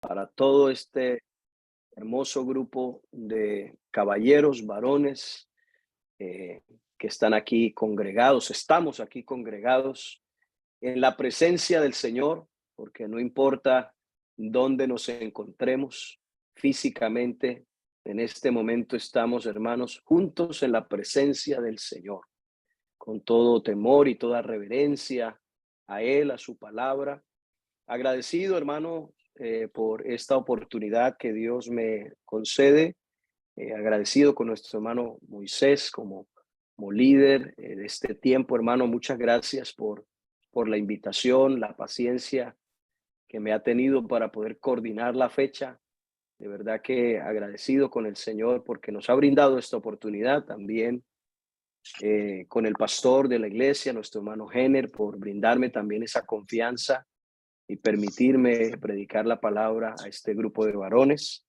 para todo este hermoso grupo de caballeros, varones eh, que están aquí congregados, estamos aquí congregados en la presencia del Señor, porque no importa dónde nos encontremos físicamente, en este momento estamos, hermanos, juntos en la presencia del Señor, con todo temor y toda reverencia a Él, a su palabra. Agradecido, hermano, por esta oportunidad que Dios me concede. Agradecido con nuestro hermano Moisés como líder de este tiempo, hermano. Muchas gracias por la invitación, la paciencia que me ha tenido para poder coordinar la fecha. De verdad que agradecido con el Señor porque nos ha brindado esta oportunidad también, con el pastor de la iglesia, nuestro hermano Jenner, por brindarme también esa confianza y permitirme predicar la palabra a este grupo de varones.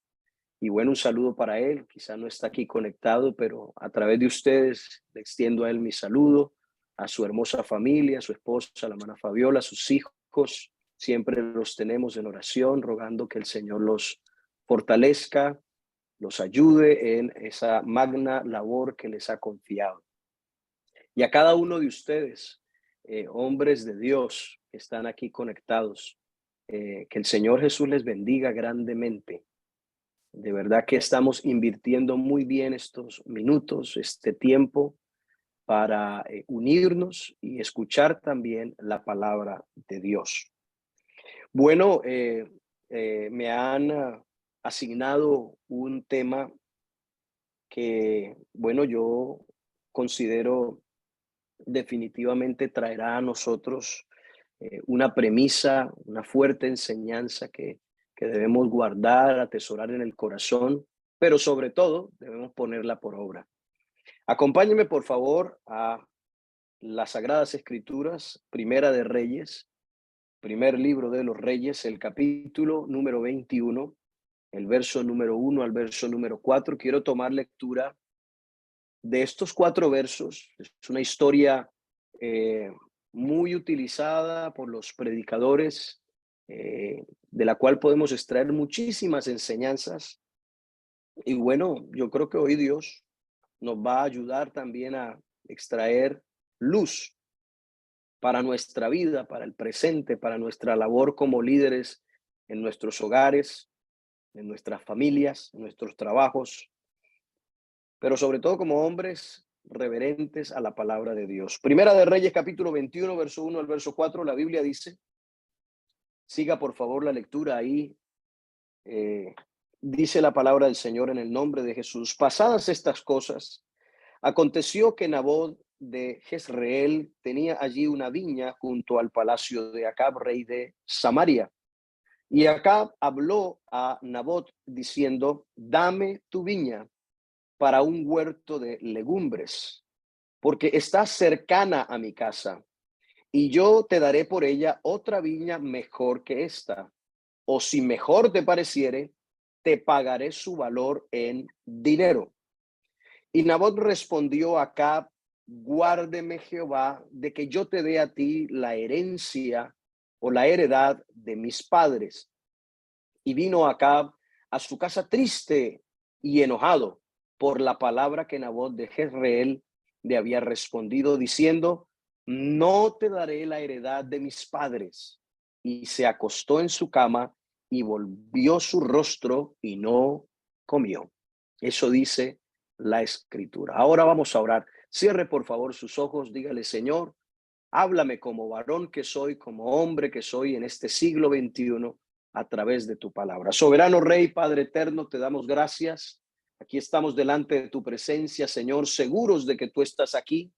Y bueno, un saludo para él. Quizá no está aquí conectado, pero a través de ustedes le extiendo a él mi saludo, a su hermosa familia, a su esposa, la hermana Fabiola, a sus hijos. Siempre los tenemos en oración, rogando que el Señor los fortalezca, los ayude en esa magna labor que les ha confiado. Y a cada uno de ustedes, hombres de Dios que están aquí conectados, que el Señor Jesús les bendiga grandemente. De verdad que estamos invirtiendo muy bien estos minutos, este tiempo, para unirnos y escuchar también la palabra de Dios. Bueno, me han asignado un tema que, bueno, yo considero definitivamente traerá a nosotros una premisa, una fuerte enseñanza que debemos guardar, atesorar en el corazón, pero sobre todo debemos ponerla por obra. Acompáñenme, por favor, a las Sagradas Escrituras, Primera de Reyes, primer libro de los Reyes, el capítulo número 21, el verso número 1 al verso número 4. Quiero tomar lectura de estos 4 versos. Es una historia eh, muy utilizada por los predicadores, de la cual podemos extraer muchísimas enseñanzas. Y bueno, yo creo que hoy Dios nos va a ayudar también a extraer luz para nuestra vida, para el presente, para nuestra labor como líderes en nuestros hogares, en nuestras familias, en nuestros trabajos, pero sobre todo como hombres reverentes a la palabra de Dios. Primera de Reyes, capítulo 21, verso 1 al verso 4, la Biblia dice, siga por favor la lectura ahí. eh, Dice la palabra del Señor en el nombre de Jesús. Pasadas estas cosas, aconteció que Nabot de Jezreel tenía allí una viña junto al palacio de Acab, rey de Samaria. Y Acab habló a Nabot diciendo, dame tu viña para un huerto de legumbres, porque está cercana a mi casa, y yo te daré por ella otra viña mejor que esta, o si mejor te pareciere, te pagaré su valor en dinero. Y Nabot respondió a Acab, guárdeme Jehová de que yo te dé a ti la herencia o la heredad de mis padres. Y vino Acab a su casa triste y enojado por la palabra que Nabot de Jezreel le había respondido, diciendo, no te daré la heredad de mis padres. Y se acostó en su cama y volvió su rostro y no comió. Eso dice la escritura. Ahora vamos a orar. Cierre por favor sus ojos, dígale, Señor, háblame como varón que soy, como hombre que soy en este siglo XXI a través de tu palabra. Soberano Rey, Padre eterno, te damos gracias. Aquí estamos delante de tu presencia, Señor, seguros de que tú estás aquí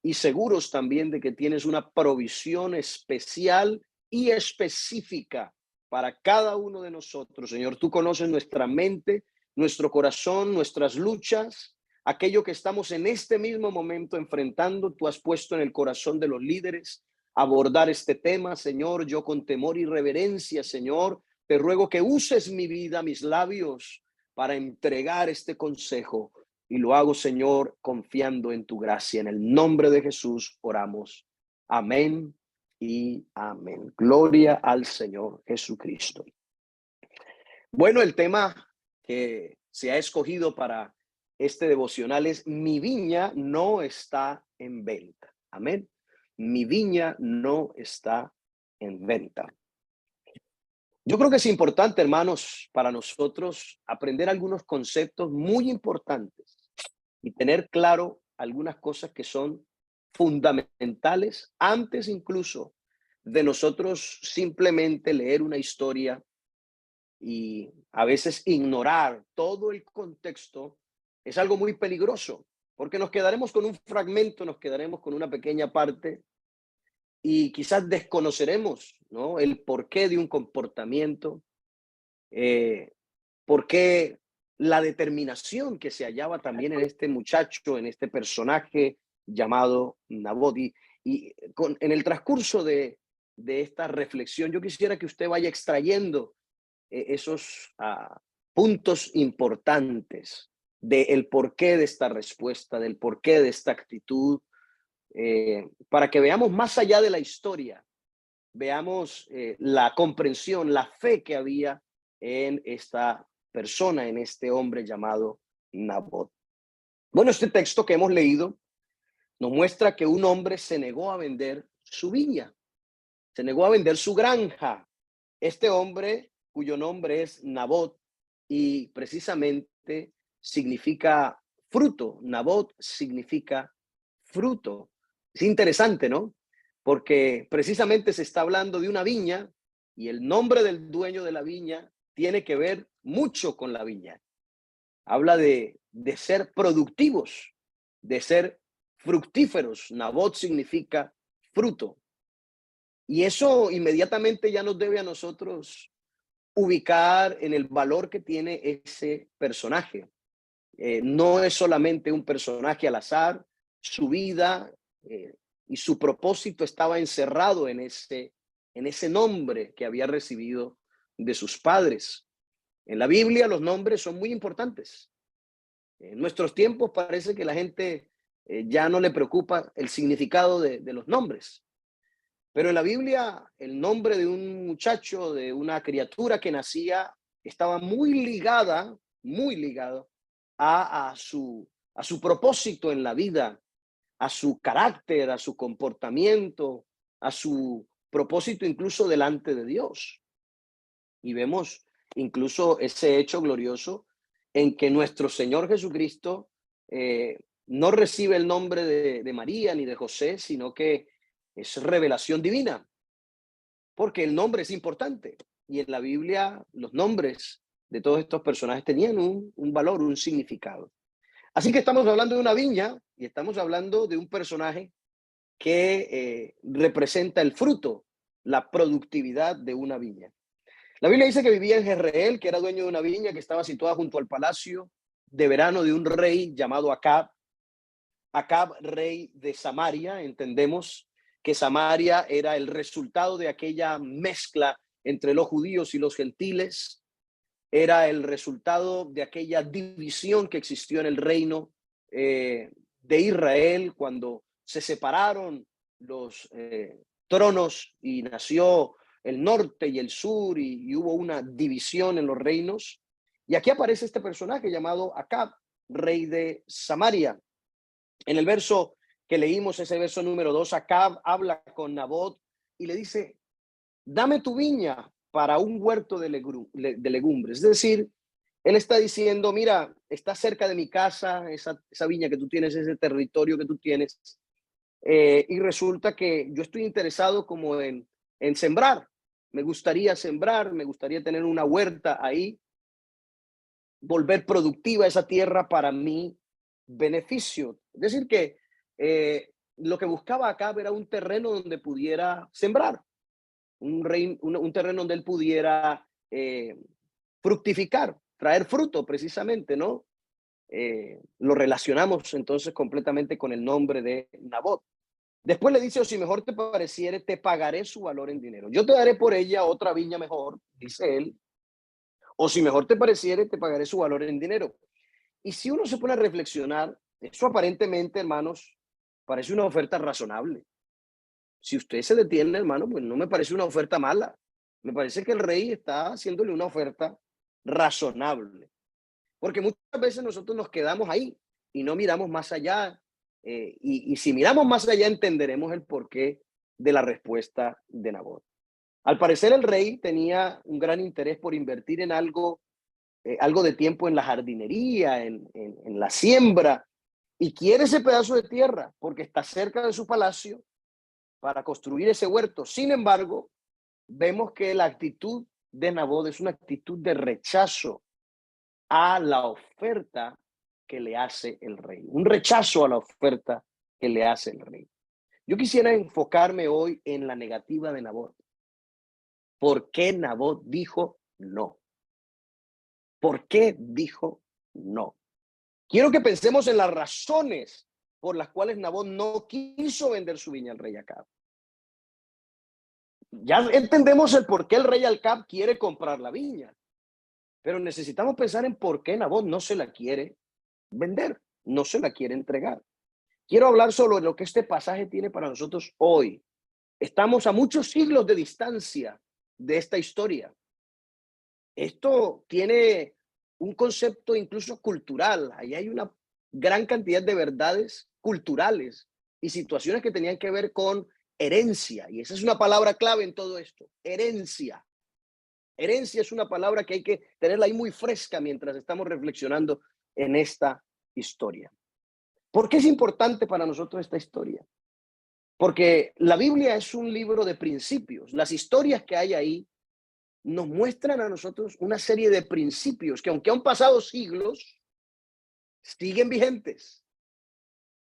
y seguros también de que tienes una provisión especial y específica para cada uno de nosotros. Señor, tú conoces nuestra mente, nuestro corazón, nuestras luchas, aquello que estamos en este mismo momento enfrentando. Tú has puesto en el corazón de los líderes abordar este tema, Señor. Yo con temor y reverencia, Señor, te ruego que uses mi vida, mis labios, para entregar este consejo. Y lo hago, Señor, confiando en tu gracia. En el nombre de Jesús oramos. Amén y amén. Gloria al Señor Jesucristo. Bueno, el tema que se ha escogido para este devocional es: mi viña no está en venta. Amén. Mi viña no está en venta. Yo creo que es importante, hermanos, para nosotros aprender algunos conceptos muy importantes y tener claro algunas cosas que son fundamentales antes incluso de nosotros simplemente leer una historia y a veces ignorar todo el contexto. Es algo muy peligroso, porque nos quedaremos con un fragmento, nos quedaremos con una pequeña parte y quizás desconoceremos, ¿no?, el porqué de un comportamiento, eh, porqué la determinación que se hallaba también en este muchacho, en este personaje llamado Nabot. En el transcurso de esta reflexión, yo quisiera que usted vaya extrayendo esos puntos importantes del porqué de esta respuesta, del porqué de esta actitud, para que veamos más allá de la historia, veamos la comprensión, la fe que había en esta persona, en este hombre llamado Nabot. Bueno, este texto que hemos leído nos muestra que un hombre se negó a vender su viña, se negó a vender su granja. Este hombre, cuyo nombre es Nabot, y precisamente significa fruto. Nabot significa fruto. Es interesante, ¿no? Porque precisamente se está hablando de una viña y el nombre del dueño de la viña tiene que ver mucho con la viña. Habla de ser productivos, de ser fructíferos. Nabot significa fruto. Y eso inmediatamente ya nos debe a nosotros ubicar en el valor que tiene ese personaje. No es solamente un personaje al azar, su vida y su propósito estaba encerrado en ese nombre que había recibido de sus padres. En la Biblia los nombres son muy importantes. En nuestros tiempos parece que la gente ya no le preocupa el significado de los nombres. Pero en la Biblia, el nombre de un muchacho, de una criatura que nacía, estaba muy ligada a su propósito en la vida, a su carácter, a su comportamiento, a su propósito incluso delante de Dios. Y vemos incluso ese hecho glorioso en que nuestro Señor Jesucristo no recibe el nombre de María ni de José, sino que es revelación divina, porque el nombre es importante. Y en la Biblia los nombres de todos estos personajes tenían un valor, un significado. Así que estamos hablando de una viña y estamos hablando de un personaje que representa el fruto, la productividad de una viña. La Biblia dice que vivía en Jezreel, que era dueño de una viña que estaba situada junto al palacio de verano de un rey llamado Acab. Acab, rey de Samaria. Entendemos que Samaria era el resultado de aquella mezcla entre los judíos y los gentiles, era el resultado de aquella división que existió en el reino de Israel cuando se separaron los tronos y nació el norte y el sur y hubo una división en los reinos. Y aquí aparece este personaje llamado Acab, rey de Samaria. En el verso que leímos, ese verso número 2, Acab habla con Nabot y le dice: dame tu viña para un huerto de legumbres. Es decir, él está diciendo: mira, está cerca de mi casa, esa viña que tú tienes, ese territorio que tú tienes, y resulta que yo estoy interesado como en sembrar. Me gustaría sembrar, me gustaría tener una huerta ahí, volver productiva esa tierra para mi beneficio. Es decir, que lo que buscaba acá era un terreno donde pudiera sembrar, un terreno donde él pudiera fructificar, traer fruto precisamente, ¿no? Lo relacionamos entonces completamente con el nombre de Nabot. Después le dice: o si mejor te pareciere, te pagaré su valor en dinero. Yo te daré por ella otra viña mejor, dice él, o si mejor te pareciere, te pagaré su valor en dinero. Y si uno se pone a reflexionar, eso aparentemente, hermanos, parece una oferta razonable. Si usted se detiene, hermano, pues no me parece una oferta mala. Me parece que el rey está haciéndole una oferta razonable. Porque muchas veces nosotros nos quedamos ahí y no miramos más allá. Y si miramos más allá, entenderemos el porqué de la respuesta de Nabot. Al parecer, el rey tenía un gran interés por invertir en algo de tiempo en la jardinería, en la siembra, y quiere ese pedazo de tierra porque está cerca de su palacio para construir ese huerto. Sin embargo, vemos que la actitud de Nabot es una actitud de rechazo a la oferta que le hace el rey, un rechazo a la oferta que le hace el rey. Yo quisiera enfocarme hoy en la negativa de Nabot. ¿Por qué Nabot dijo no? ¿Por qué dijo no? Quiero que pensemos en las razones por las cuales Nabot no quiso vender su viña al rey Acab. Ya entendemos el por qué el rey Acab quiere comprar la viña, pero necesitamos pensar en por qué Nabot no se la quiere vender, no se la quiere entregar. Quiero hablar sobre lo que este pasaje tiene para nosotros hoy. Estamos a muchos siglos de distancia de esta historia. Esto tiene un concepto incluso cultural. Ahí hay una gran cantidad de verdades culturales y situaciones que tenían que ver con herencia. Y esa es una palabra clave en todo esto, herencia. Herencia es una palabra que hay que tenerla ahí muy fresca mientras estamos reflexionando en esta historia. ¿Por qué es importante para nosotros esta historia? Porque la Biblia es un libro de principios. Las historias que hay ahí nos muestran a nosotros una serie de principios que, aunque han pasado siglos, siguen vigentes.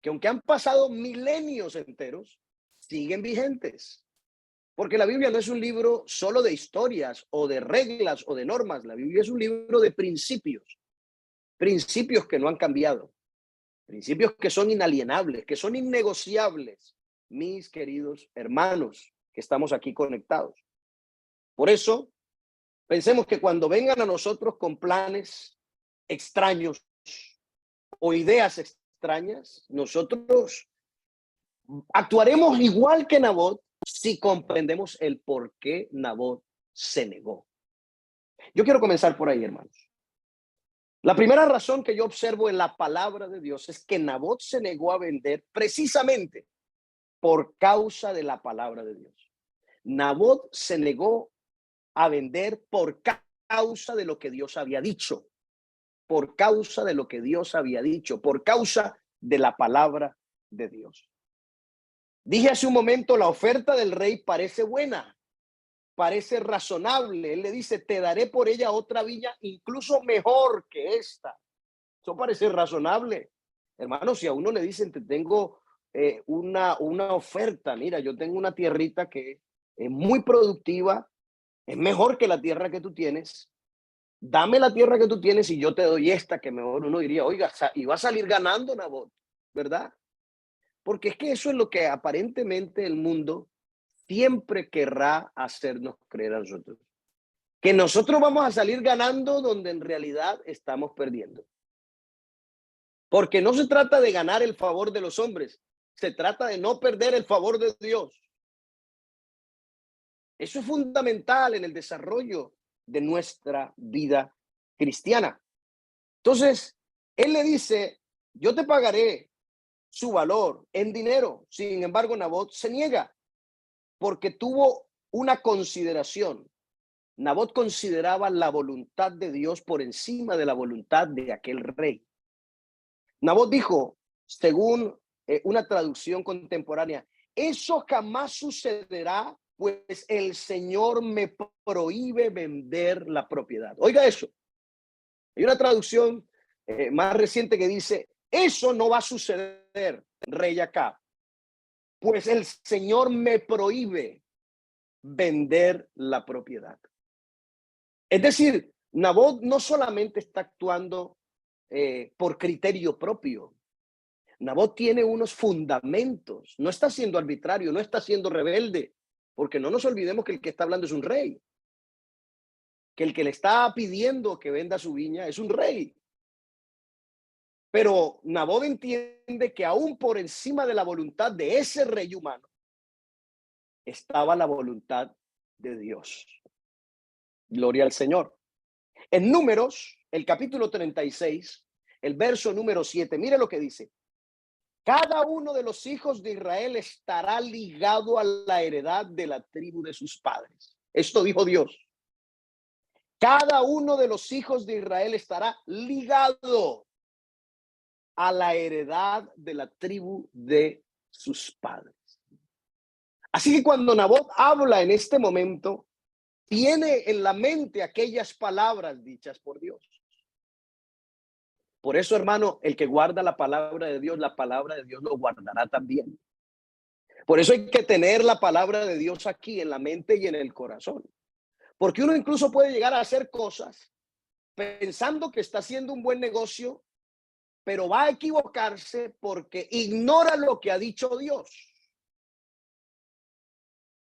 Que aunque han pasado milenios enteros, siguen vigentes. Porque la Biblia no es un libro solo de historias o de reglas o de normas. La Biblia es un libro de principios. Principios que no han cambiado. Principios que son inalienables, que son innegociables, mis queridos hermanos que estamos aquí conectados. Por eso, pensemos que cuando vengan a nosotros con planes extraños o ideas extrañas, nosotros actuaremos igual que Nabot si comprendemos el por qué Nabot se negó. Yo quiero comenzar por ahí, hermanos. La primera razón que yo observo en la palabra de Dios es que Nabot se negó a vender precisamente por causa de la palabra de Dios. Nabot se negó a vender por causa de lo que Dios había dicho, por causa de lo que Dios había dicho, por causa de la palabra de Dios. Dije hace un momento, la oferta del rey parece buena, parece razonable. Él le dice, te daré por ella otra viña incluso mejor que esta. Eso parece razonable. Hermano, si a uno le dicen, te tengo una oferta, mira, yo tengo una tierrita que es muy productiva, es mejor que la tierra que tú tienes, dame la tierra que tú tienes y yo te doy esta que mejor. Uno diría, oiga, y va a salir ganando Nabot, ¿verdad? Porque es que eso es lo que aparentemente el mundo siempre querrá hacernos creer a nosotros. Que nosotros vamos a salir ganando donde en realidad estamos perdiendo. Porque no se trata de ganar el favor de los hombres, se trata de no perder el favor de Dios. Eso es fundamental en el desarrollo de nuestra vida cristiana. Entonces, él le dice, yo te pagaré su valor en dinero. Sin embargo, Nabot se niega porque tuvo una consideración. Nabot consideraba la voluntad de Dios por encima de la voluntad de aquel rey. Nabot dijo, según una traducción contemporánea, eso jamás sucederá, pues el Señor me prohíbe vender la propiedad. Oiga eso. Hay una traducción más reciente que dice, eso no va a suceder, rey Acab, pues el Señor me prohíbe vender la propiedad. Es decir, Nabot no solamente está actuando por criterio propio. Nabot tiene unos fundamentos, no está siendo arbitrario, no está siendo rebelde, porque no nos olvidemos que el que está hablando es un rey, que el que le está pidiendo que venda su viña es un rey. Pero Nabot entiende que aún por encima de la voluntad de ese rey humano estaba la voluntad de Dios. Gloria al Señor. En Números, el capítulo 36, el verso número 7, mire lo que dice. Cada uno de los hijos de Israel estará ligado a la heredad de la tribu de sus padres. Esto dijo Dios. Cada uno de los hijos de Israel estará ligado a la heredad de la tribu de sus padres. Así que cuando Nabot habla en este momento, tiene en la mente aquellas palabras dichas por Dios. Por eso, hermano, el que guarda la palabra de Dios lo guardará también. Por eso hay que tener la palabra de Dios aquí en la mente y en el corazón. Porque uno incluso puede llegar a hacer cosas pensando que está haciendo un buen negocio, pero va a equivocarse porque ignora lo que ha dicho Dios.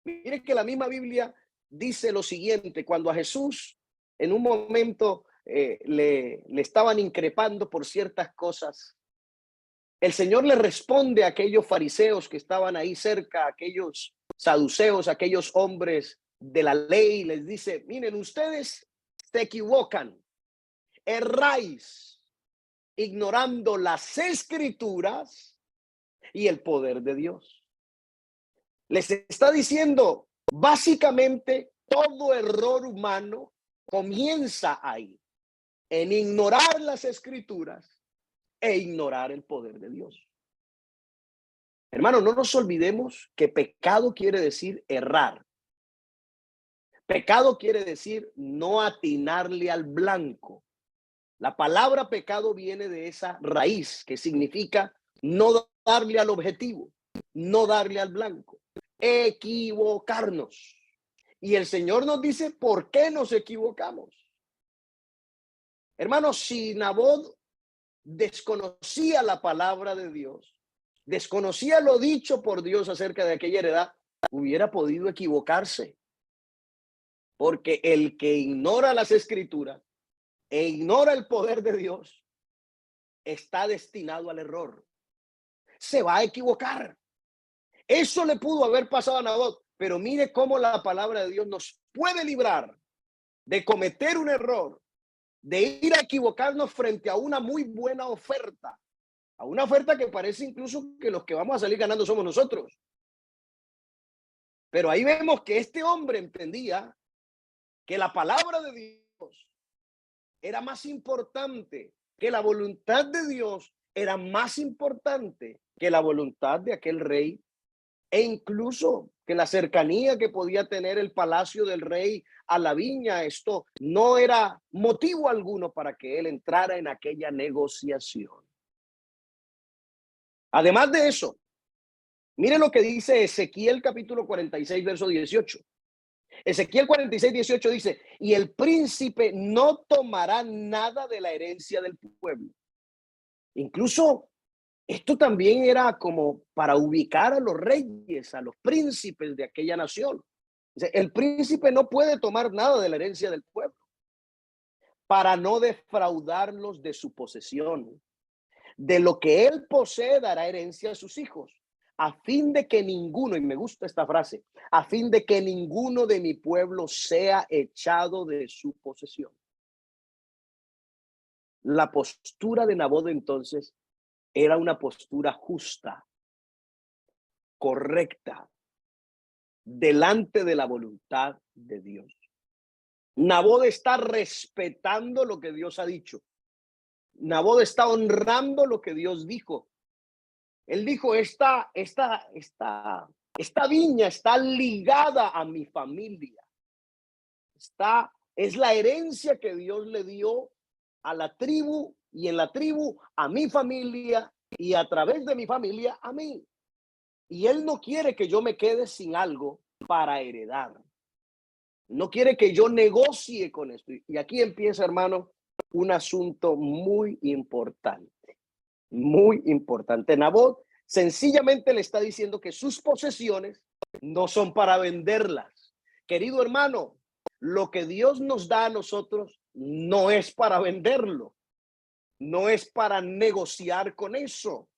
Mire que la misma Biblia dice lo siguiente: cuando a Jesús en un momento le estaban increpando por ciertas cosas, el Señor le responde a aquellos fariseos que estaban ahí cerca, aquellos saduceos, aquellos hombres de la ley, les dice: miren, ustedes se equivocan, erráis, ignorando las escrituras y el poder de Dios. Les está diciendo, básicamente, todo error humano comienza ahí, en ignorar las escrituras e ignorar el poder de Dios. Hermano, no nos olvidemos que pecado quiere decir errar. Pecado quiere decir no atinarle al blanco. La palabra pecado viene de esa raíz que significa no darle al objetivo, no darle al blanco, equivocarnos. Y el Señor nos dice por qué nos equivocamos. Hermanos, si Nabot desconocía la palabra de Dios, desconocía lo dicho por Dios acerca de aquella heredad, hubiera podido equivocarse. Porque el que ignora las escrituras e ignora el poder de Dios está destinado al error. Se va a equivocar. Eso le pudo haber pasado a Nabot, pero mire cómo la palabra de Dios nos puede librar de cometer un error, de ir a equivocarnos frente a una muy buena oferta, a una oferta que parece incluso que los que vamos a salir ganando somos nosotros. Pero ahí vemos que este hombre entendía que la palabra de Dios era más importante, que la voluntad de Dios era más importante que la voluntad de aquel rey, e incluso que la cercanía que podía tener el palacio del rey a la viña. Esto no era motivo alguno para que él entrara en aquella negociación. Además de eso, mire lo que dice Ezequiel capítulo 46, verso 18. Ezequiel 46, 18 dice: y el príncipe no tomará nada de la herencia del pueblo. Incluso esto también era como para ubicar a los reyes, a los príncipes de aquella nación. El príncipe no puede tomar nada de la herencia del pueblo para no defraudarlos de su posesión. De lo que él posee dará herencia a sus hijos, a fin de que ninguno, y me gusta esta frase, a fin de que ninguno de mi pueblo sea echado de su posesión. La postura de Nabot entonces era una postura justa, correcta, delante de la voluntad de Dios. Nabot está respetando lo que Dios ha dicho. Nabot está honrando lo que Dios dijo. Él dijo: esta viña está ligada a mi familia. Es la herencia que Dios le dio a la tribu, y en la tribu a mi familia, y a través de mi familia a mí. Y él no quiere que yo me quede sin algo para heredar. No quiere que yo negocie con esto. Y aquí empieza, hermano, un asunto muy importante. Muy importante. Nabot sencillamente le está diciendo que sus posesiones no son para venderlas. Querido hermano, lo que Dios nos da a nosotros no es para venderlo, no es para negociar con eso.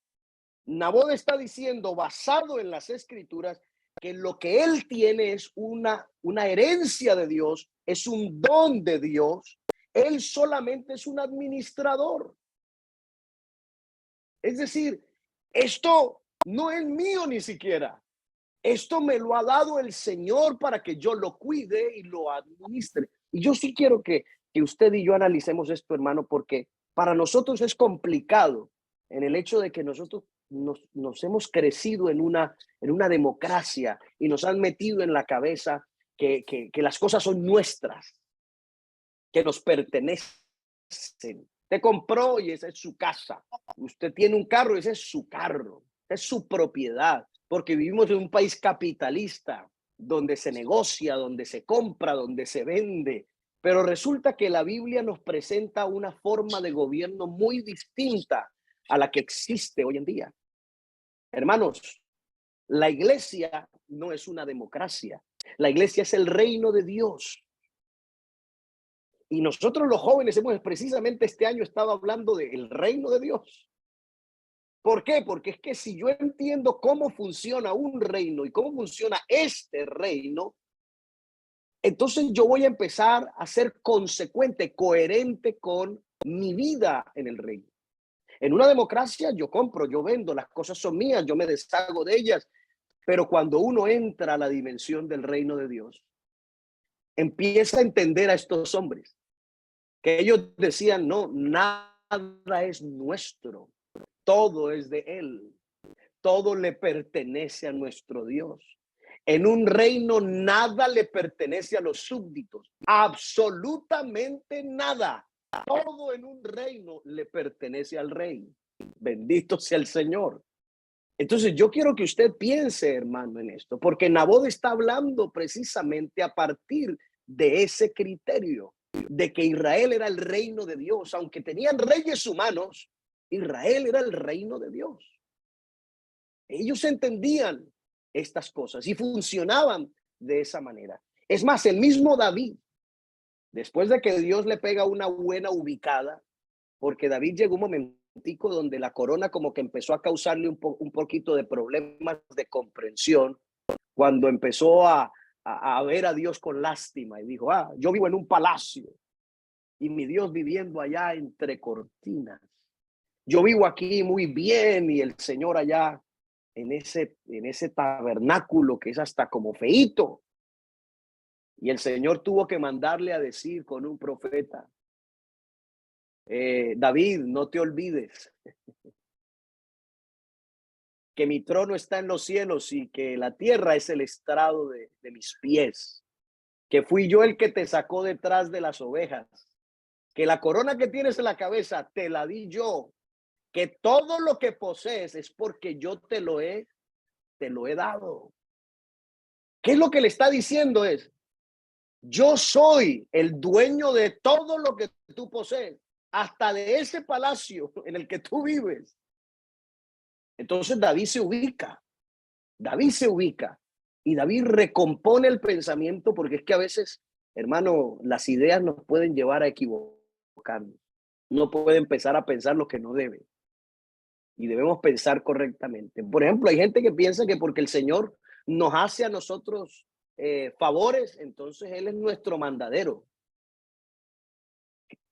Nabot está diciendo, basado en las escrituras, que lo que él tiene es una herencia de Dios, es un don de Dios, Él solamente es un administrador. Es decir, esto no es mío ni siquiera. Esto me lo ha dado el Señor para que yo lo cuide y lo administre. Y yo sí quiero que usted y yo analicemos esto, hermano, porque para nosotros es complicado en el hecho de que nosotros nos hemos crecido en una democracia y nos han metido en la cabeza que las cosas son nuestras, que nos pertenecen. Usted compró y esa es su casa. Usted tiene un carro y ese es su carro. Es su propiedad, porque vivimos en un país capitalista donde se negocia, donde se compra, donde se vende. Pero resulta que la Biblia nos presenta una forma de gobierno muy distinta a la que existe hoy en día. Hermanos, la iglesia no es una democracia. La iglesia es el reino de Dios. Y nosotros los jóvenes hemos precisamente este año estado hablando del reino de Dios. ¿Por qué? Porque es que si yo entiendo cómo funciona un reino y cómo funciona este reino, entonces yo voy a empezar a ser consecuente, coherente con mi vida en el reino. En una democracia yo compro, yo vendo, las cosas son mías, yo me deshago de ellas, pero cuando uno entra a la dimensión del reino de Dios, empieza a entender a estos hombres, que ellos decían, no, nada es nuestro, todo es de Él. Todo le pertenece a nuestro Dios. En un reino nada le pertenece a los súbditos, absolutamente nada. Todo en un reino le pertenece al rey. Bendito sea el Señor. Entonces yo quiero que usted piense, hermano, en esto, porque Nabot está hablando precisamente a partir de ese criterio, de que Israel era el reino de Dios. Aunque tenían reyes humanos, Israel era el reino de Dios. Ellos entendían estas cosas y funcionaban de esa manera. Es más, el mismo David, después de que Dios le pega una buena ubicada, porque David llegó un momentico donde la corona como que empezó a causarle un poquito de problemas de comprensión, cuando empezó a ver a Dios con lástima y dijo, yo vivo en un palacio y mi Dios viviendo allá entre cortinas. Yo vivo aquí muy bien y el Señor allá en ese tabernáculo que es hasta como feíto. Y el Señor tuvo que mandarle a decir con un profeta, David, no te olvides que mi trono está en los cielos y que la tierra es el estrado de mis pies, que fui yo el que te sacó detrás de las ovejas, que la corona que tienes en la cabeza te la di yo, que todo lo que posees es porque yo te lo he dado. ¿Qué es lo que le está diciendo? Es, yo soy el dueño de todo lo que tú posees, hasta de ese palacio en el que tú vives. Entonces David se ubica y David recompone el pensamiento, porque es que a veces, hermano, las ideas nos pueden llevar a equivocarnos. Uno puede empezar a pensar lo que no debe y debemos pensar correctamente. Por ejemplo, hay gente que piensa que porque el Señor nos hace a nosotros favores, entonces Él es nuestro mandadero.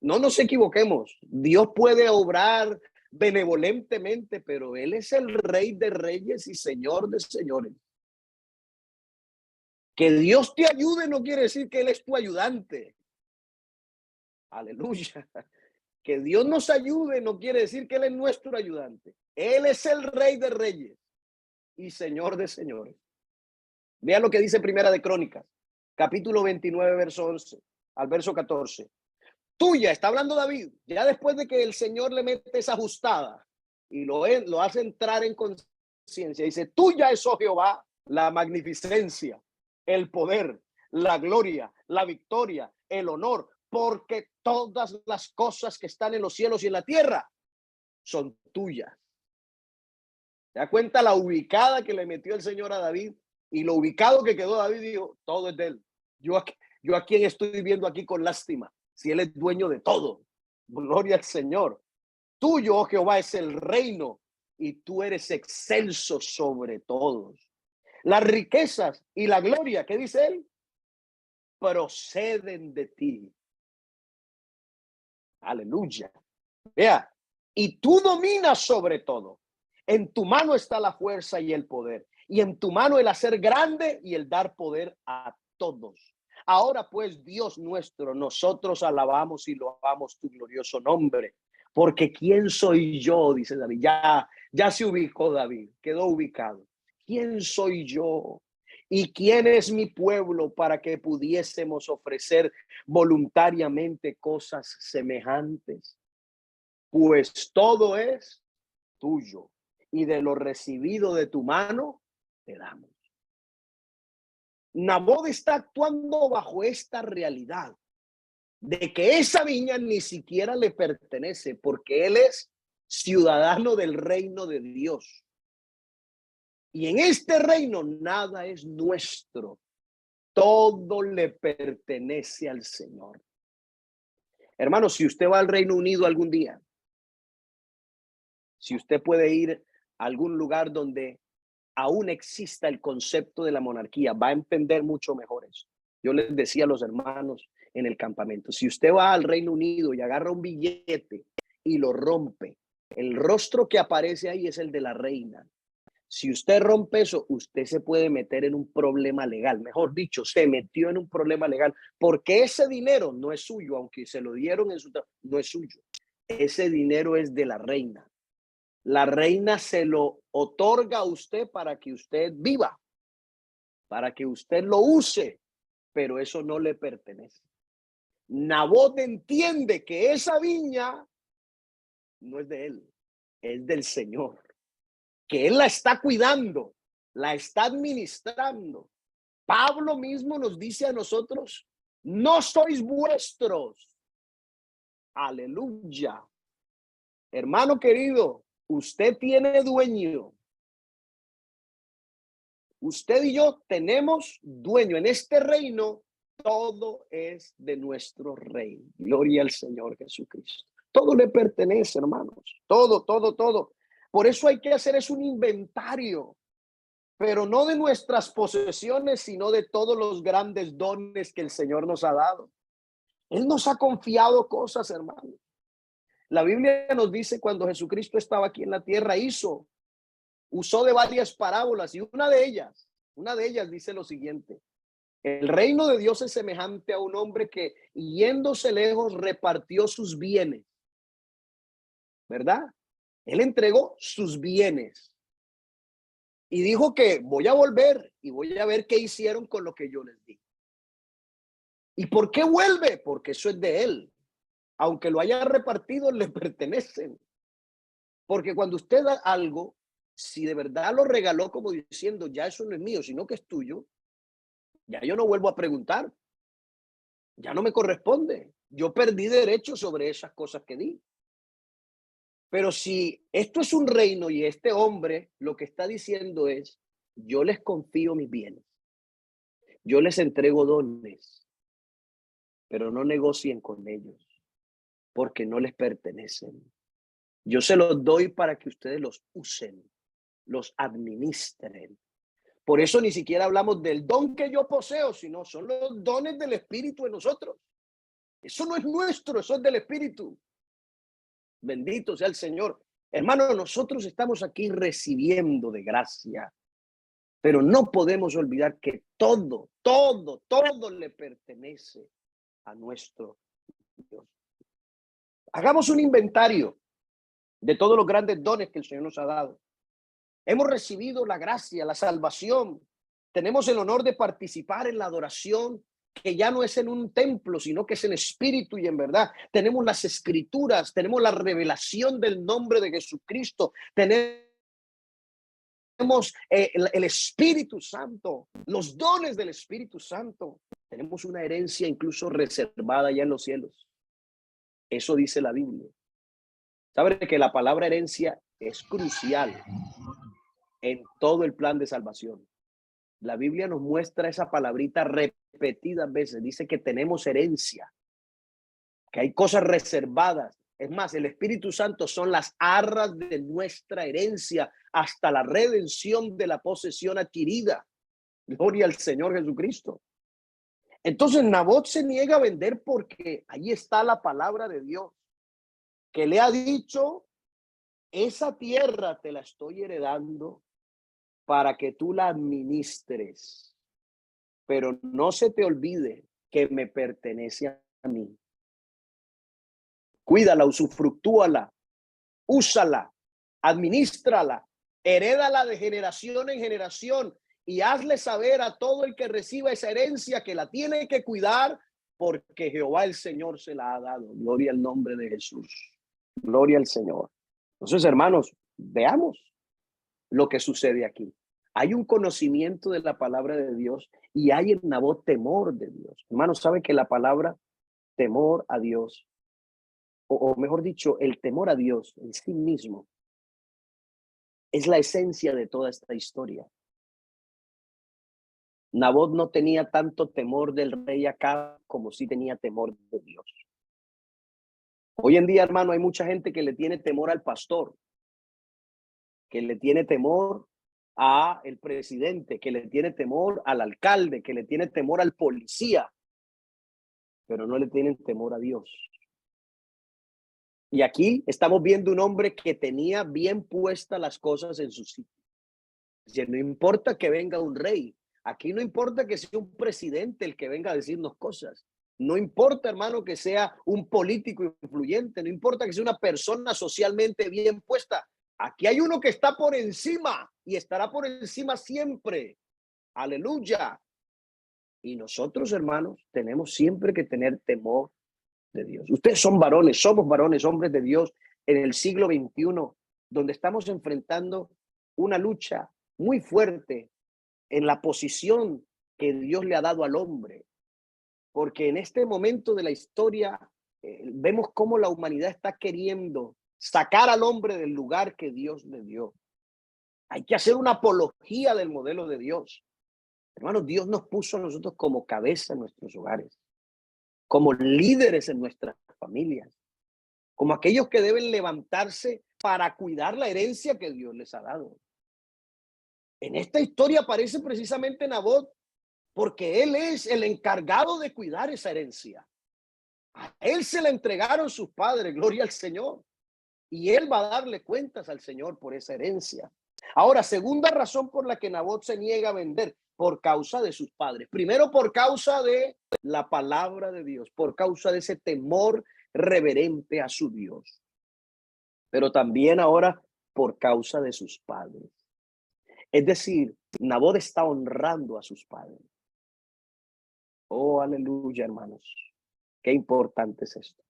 No nos equivoquemos, Dios puede obrar benevolentemente, pero Él es el Rey de reyes y Señor de señores. Que Dios te ayude no quiere decir que Él es tu ayudante. Aleluya. Que Dios nos ayude no quiere decir que Él es nuestro ayudante. Él es el Rey de reyes y Señor de señores. Vean lo que dice Primera de Crónicas, capítulo 29, verso 11 al verso 14. Tuya, está hablando David, ya después de que el Señor le mete esa ajustada y lo hace entrar en conciencia, dice, tuya es, oh Jehová, la magnificencia, el poder, la gloria, la victoria, el honor, porque todas las cosas que están en los cielos y en la tierra son tuyas. ¿Te das cuenta la ubicada que le metió el Señor a David? Y lo ubicado que quedó David, dijo, todo es de él. Yo a quien estoy viendo aquí con lástima, si él es dueño de todo. Gloria al Señor. Tuyo, oh Jehová, es el reino y tú eres excelso sobre todos. Las riquezas y la gloria, ¿qué dice él? Proceden de ti. Aleluya. Vea, y tú dominas sobre todo. En tu mano está la fuerza y el poder, y en tu mano el hacer grande y el dar poder a todos. Ahora pues, Dios nuestro, nosotros alabamos y loamos tu glorioso nombre, porque ¿quién soy yo? Dice David. Ya se ubicó David, quedó ubicado. ¿Quién soy yo? ¿Y quién es mi pueblo para que pudiésemos ofrecer voluntariamente cosas semejantes? Pues todo es tuyo, y de lo recibido de tu mano te damos. Nabot está actuando bajo esta realidad de que esa viña ni siquiera le pertenece, porque él es ciudadano del reino de Dios. Y en este reino nada es nuestro, todo le pertenece al Señor. Hermano, si usted va al Reino Unido algún día, si usted puede ir a algún lugar donde aún exista el concepto de la monarquía, va a entender mucho mejor eso. Yo les decía a los hermanos en el campamento, si usted va al Reino Unido y agarra un billete y lo rompe, el rostro que aparece ahí es el de la reina. Si usted rompe eso, usted se puede meter en un problema legal. Mejor dicho, se metió en un problema legal porque ese dinero no es suyo, aunque se lo dieron en su no es suyo. Ese dinero es de la reina. La reina se lo otorga a usted para que usted viva, para que usted lo use, pero eso no le pertenece. Nabot entiende que esa viña no es de él, es del Señor, que él la está cuidando, la está administrando. Pablo mismo nos dice a nosotros, no sois vuestros. Aleluya. Hermano querido, usted tiene dueño. Usted y yo tenemos dueño. En este reino, todo es de nuestro rey. Gloria al Señor Jesucristo. Todo le pertenece, hermanos. Todo, todo, todo. Por eso hay que hacer es un inventario, pero no de nuestras posesiones, sino de todos los grandes dones que el Señor nos ha dado. Él nos ha confiado cosas, hermanos. La Biblia nos dice cuando Jesucristo estaba aquí en la tierra, usó de varias parábolas y una de ellas dice lo siguiente: el reino de Dios es semejante a un hombre que yéndose lejos repartió sus bienes, ¿verdad? Él entregó sus bienes y dijo que voy a volver y voy a ver qué hicieron con lo que yo les di. ¿Y por qué vuelve? Porque eso es de él. Aunque lo haya repartido, le pertenecen. Porque cuando usted da algo, si de verdad lo regaló como diciendo, ya eso no es mío, sino que es tuyo, ya yo no vuelvo a preguntar. Ya no me corresponde. Yo perdí derecho sobre esas cosas que di. Pero si esto es un reino y este hombre lo que está diciendo es, yo les confío mis bienes, yo les entrego dones, pero no negocien con ellos porque no les pertenecen. Yo se los doy para que ustedes los usen, los administren. Por eso ni siquiera hablamos del don que yo poseo, sino son los dones del Espíritu en nosotros. Eso no es nuestro, eso es del Espíritu. Bendito sea el Señor. Hermano, nosotros estamos aquí recibiendo de gracia, pero no podemos olvidar que todo le pertenece a nuestro Dios. Hagamos un inventario de todos los grandes dones que el Señor nos ha dado. Hemos recibido la gracia, la salvación. Tenemos el honor de participar en la adoración, que ya no es en un templo, sino que es en espíritu y en verdad. Tenemos las escrituras, tenemos la revelación del nombre de Jesucristo, tenemos el Espíritu Santo, los dones del Espíritu Santo. Tenemos una herencia incluso reservada ya en los cielos. Eso dice la Biblia. ¿Sabe que la palabra herencia es crucial en todo el plan de salvación? La Biblia nos muestra esa palabrita repetidas veces. Dice que tenemos herencia, que hay cosas reservadas. Es más, el Espíritu Santo son las arras de nuestra herencia hasta la redención de la posesión adquirida. Gloria al Señor Jesucristo. Entonces Nabot se niega a vender porque ahí está la palabra de Dios. que le ha dicho: esa tierra te la estoy heredando para que tú la administres, pero no se te olvide que me pertenece a mí. Cuídala, usufructúala, úsala, administrala, herédala de generación en generación y hazle saber a todo el que reciba esa herencia que la tiene que cuidar porque Jehová el Señor se la ha dado. Gloria al nombre de Jesús. Gloria al Señor. Entonces, hermanos, veamos lo que sucede aquí. Hay un conocimiento de la palabra de Dios y hay en Nabot temor de Dios. Hermanos, ¿sabe que la palabra temor a Dios, o mejor dicho, el temor a Dios en sí mismo, es la esencia de toda esta historia? Nabot no tenía tanto temor del rey Acab como sí tenía temor de Dios. Hoy en día, hermano, hay mucha gente que le tiene temor al pastor, que le tiene temor a el presidente, que le tiene temor al alcalde, que le tiene temor al policía, pero no le tienen temor a Dios. Y aquí estamos viendo un hombre que tenía bien puestas las cosas en su sitio. No importa que venga un rey, aquí no importa que sea un presidente el que venga a decirnos cosas. No importa, hermano, que sea un político influyente, no importa que sea una persona socialmente bien puesta. Aquí hay uno que está por encima y estará por encima siempre. Aleluya. Y nosotros, hermanos, tenemos siempre que tener temor de Dios. Ustedes son varones, somos varones, hombres de Dios en el siglo XXI, donde estamos enfrentando una lucha muy fuerte en la posición que Dios le ha dado al hombre. Porque en este momento de la historia vemos cómo la humanidad está queriendo sacar al hombre del lugar que Dios le dio. Hay que hacer una apología del modelo de Dios. Hermanos, Dios nos puso a nosotros como cabeza en nuestros hogares, como líderes en nuestras familias, como aquellos que deben levantarse para cuidar la herencia que Dios les ha dado. En esta historia aparece precisamente Nabot porque él es el encargado de cuidar esa herencia. A él se la entregaron sus padres, gloria al Señor, y él va a darle cuentas al Señor por esa herencia. Ahora, segunda razón por la que Nabot se niega a vender, por causa de sus padres. Primero, por causa de la palabra de Dios, por causa de ese temor reverente a su Dios. Pero también ahora por causa de sus padres. Es decir, Nabot está honrando a sus padres. Oh, aleluya, hermanos. Qué importante es esto.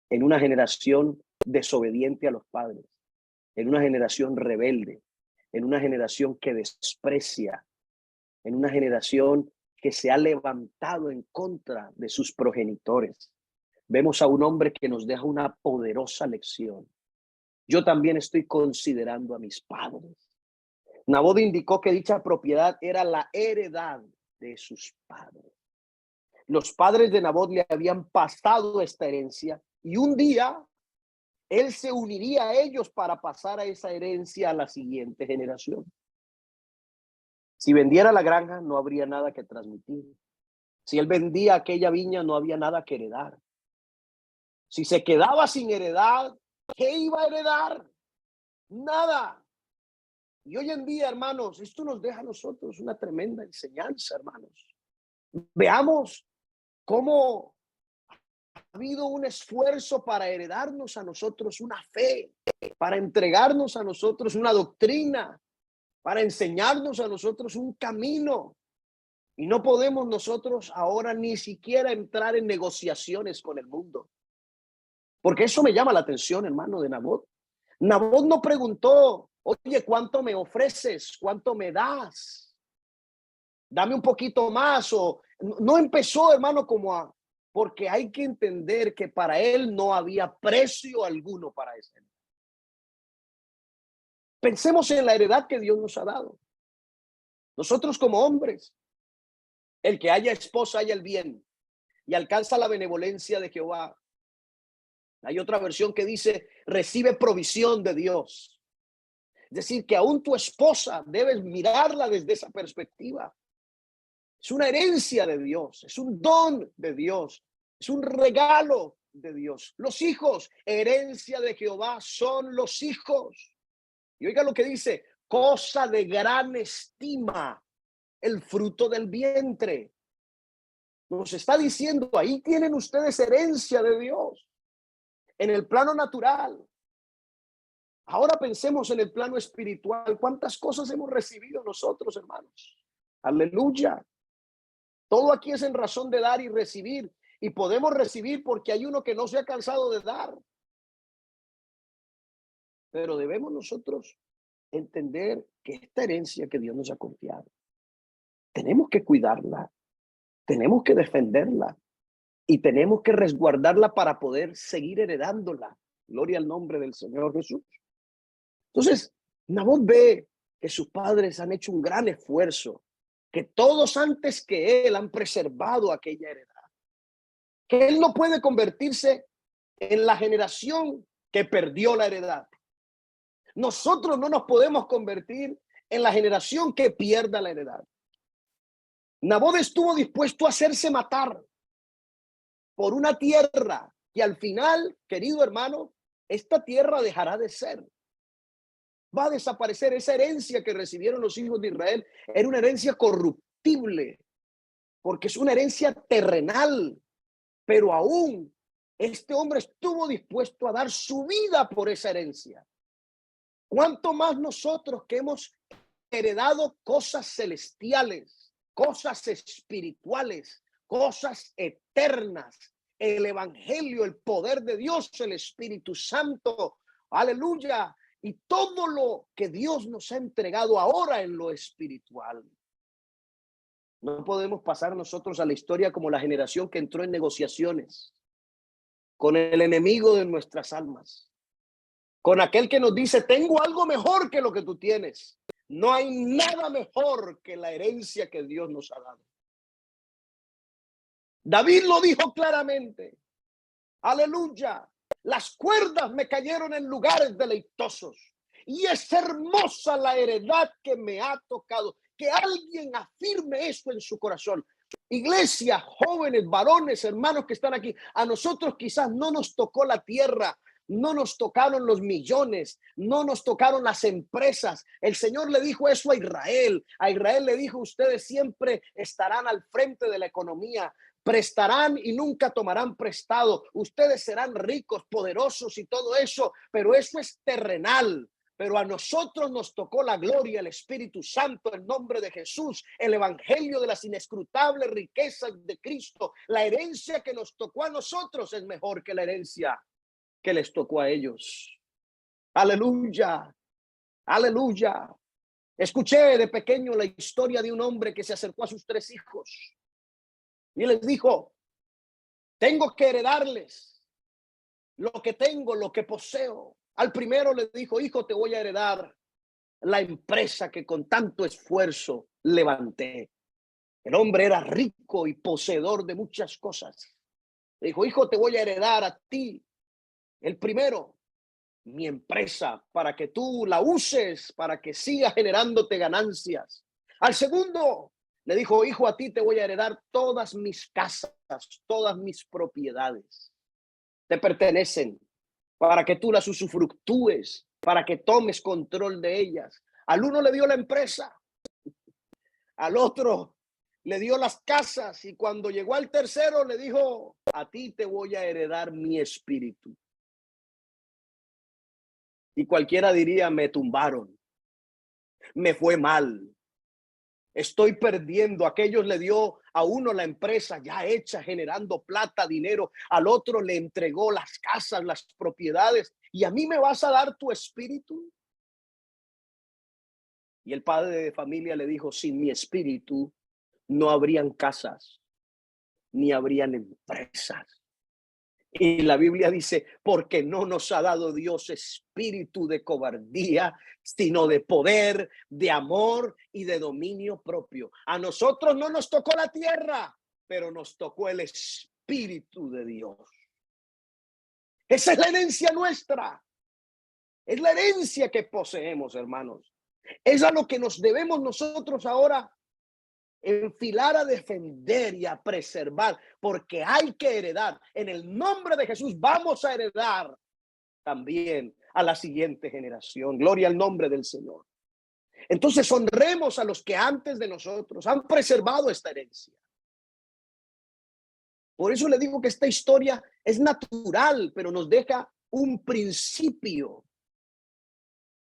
En una generación desobediente a los padres, en una generación rebelde, en una generación que desprecia, en una generación que se ha levantado en contra de sus progenitores. Vemos a un hombre que nos deja una poderosa lección. Yo también estoy considerando a mis padres. Nabot indicó que dicha propiedad era la heredad de sus padres. Los padres de Nabot le habían pasado esta herencia y un día él se uniría a ellos para pasar a esa herencia a la siguiente generación. Si vendiera la granja, no habría nada que transmitir. Si él vendía aquella viña, no había nada que heredar. Si se quedaba sin heredad, ¿qué iba a heredar? Nada. Y hoy en día, hermanos, esto nos deja a nosotros una tremenda enseñanza, hermanos. Veamos cómo ha habido un esfuerzo para heredarnos a nosotros una fe, para entregarnos a nosotros una doctrina, para enseñarnos a nosotros un camino. Y no podemos nosotros ahora ni siquiera entrar en negociaciones con el mundo. Porque eso me llama la atención, hermano, de Nabot. Nabot no preguntó, oye, ¿cuánto me ofreces? ¿Cuánto me das? Dame un poquito más. O no empezó, hermano, porque hay que entender que para él no había precio alguno para ese. Pensemos en la heredad que Dios nos ha dado. Nosotros como hombres, el que haya esposa haya el bien y alcanza la benevolencia de Jehová. Hay otra versión que dice, recibe provisión de Dios. Es decir, que aún tu esposa debes mirarla desde esa perspectiva. Es una herencia de Dios, es un don de Dios, es un regalo de Dios. Los hijos, herencia de Jehová son los hijos. Y oiga lo que dice, cosa de gran estima, el fruto del vientre. Nos está diciendo, ahí tienen ustedes herencia de Dios, en el plano natural. Ahora pensemos en el plano espiritual. ¿Cuántas cosas hemos recibido nosotros, hermanos? Aleluya. Todo aquí es en razón de dar y recibir. Y podemos recibir porque hay uno que no se ha cansado de dar. Pero debemos nosotros entender que esta herencia que Dios nos ha confiado, tenemos que cuidarla, tenemos que defenderla y tenemos que resguardarla para poder seguir heredándola. Gloria al nombre del Señor Jesús. Entonces, Nabot ve que sus padres han hecho un gran esfuerzo, que todos antes que él han preservado aquella heredad, que él no puede convertirse en la generación que perdió la heredad. Nosotros no nos podemos convertir en la generación que pierda la heredad. Nabot estuvo dispuesto a hacerse matar por una tierra que al final, querido hermano, esta tierra dejará de ser. Va a desaparecer. Esa herencia que recibieron los hijos de Israel era una herencia corruptible, porque es una herencia terrenal, pero aún este hombre estuvo dispuesto a dar su vida por esa herencia. ¿Cuánto más nosotros que hemos heredado cosas celestiales, cosas espirituales, cosas eternas, el evangelio, el poder de Dios, el Espíritu Santo, aleluya, y todo lo que Dios nos ha entregado ahora en lo espiritual? No podemos pasar nosotros a la historia como la generación que entró en negociaciones con el enemigo de nuestras almas, con aquel que nos dice, tengo algo mejor que lo que tú tienes. No hay nada mejor que la herencia que Dios nos ha dado. David lo dijo claramente. Aleluya. Las cuerdas me cayeron en lugares deleitosos y es hermosa la heredad que me ha tocado. Que alguien afirme esto en su corazón. Iglesia, jóvenes, varones, hermanos que están aquí, a nosotros quizás no nos tocó la tierra, no nos tocaron los millones, no nos tocaron las empresas. El Señor le dijo eso a Israel. A Israel le dijo, ustedes siempre estarán al frente de la economía, prestarán y nunca tomarán prestado. Ustedes serán ricos, poderosos y todo eso, pero eso es terrenal. Pero a nosotros nos tocó la gloria, el Espíritu Santo, el nombre de Jesús, el evangelio de las inescrutables riquezas de Cristo. La herencia que nos tocó a nosotros es mejor que la herencia que les tocó a ellos. Aleluya, aleluya. Escuché de pequeño la historia de un hombre que se acercó a sus 3 hijos y les dijo, tengo que heredarles lo que tengo, lo que poseo. Al primero le dijo, hijo, te voy a heredar la empresa que con tanto esfuerzo levanté. El hombre era rico y poseedor de muchas cosas. Le dijo, hijo, te voy a heredar a ti, el primero, mi empresa, para que tú la uses, para que siga generándote ganancias. Al segundo, le dijo, hijo, a ti te voy a heredar todas mis casas, todas mis propiedades. Te pertenecen, para que tú las usufructúes, para que tomes control de ellas. Al uno le dio la empresa, al otro le dio las casas y cuando llegó al tercero le dijo, a ti te voy a heredar mi espíritu. Y cualquiera diría, me tumbaron, me fue mal, estoy perdiendo. Aquellos le dio a uno la empresa ya hecha, generando plata, dinero. Al otro le entregó las casas, las propiedades. ¿Y a mí me vas a dar tu espíritu? Y el padre de familia le dijo, sin mi espíritu no habrían casas, ni habrían empresas. Y la Biblia dice, porque no nos ha dado Dios espíritu de cobardía, sino de poder, de amor y de dominio propio. A nosotros no nos tocó la tierra, pero nos tocó el Espíritu de Dios. Esa es la herencia nuestra. Es la herencia que poseemos, hermanos. Es a lo que nos debemos nosotros ahora enfilar a defender y a preservar, porque hay que heredar. En el nombre de Jesús vamos a heredar también a la siguiente generación. Gloria al nombre del Señor. Entonces honremos a los que antes de nosotros han preservado esta herencia. Por eso le digo que esta historia es natural, pero nos deja un principio.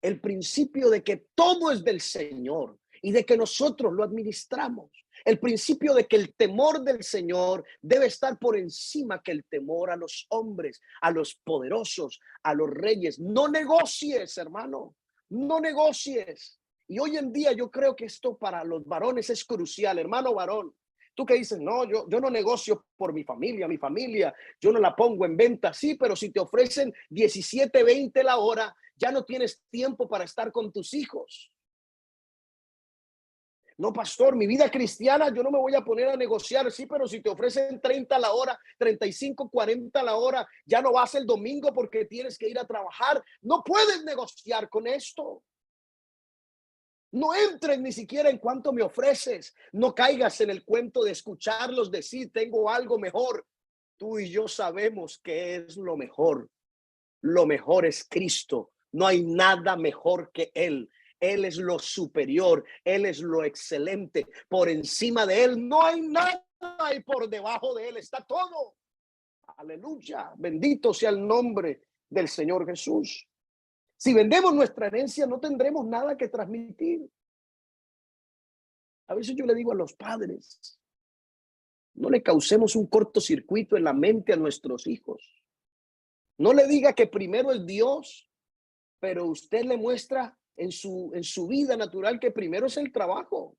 El principio de que todo es del Señor y de que nosotros lo administramos. El principio de que el temor del Señor debe estar por encima que el temor a los hombres, a los poderosos, a los reyes. No negocies, hermano, no negocies. Y hoy en día yo creo que esto para los varones es crucial, hermano varón. Tú que dices, no, yo no negocio por mi familia, yo no la pongo en venta. Sí, pero si te ofrecen 17.20 la hora, ya no tienes tiempo para estar con tus hijos. No, pastor, mi vida cristiana, yo no me voy a poner a negociar. Sí, pero si te ofrecen 30 la hora, 35, 40 la hora, ya no vas el domingo porque tienes que ir a trabajar. No puedes negociar con esto. No entres ni siquiera en cuanto me ofreces. No caigas en el cuento de escucharlos decir, tengo algo mejor. Tú y yo sabemos que es lo mejor. Lo mejor es Cristo. No hay nada mejor que Él. Él es lo superior. Él es lo excelente. Por encima de Él no hay nada y por debajo de Él está todo. Aleluya. Bendito sea el nombre del Señor Jesús. Si vendemos nuestra herencia, no tendremos nada que transmitir. A veces yo le digo a los padres, no le causemos un cortocircuito en la mente a nuestros hijos. No le diga que primero es Dios, pero usted le muestra en su vida natural que primero es el trabajo,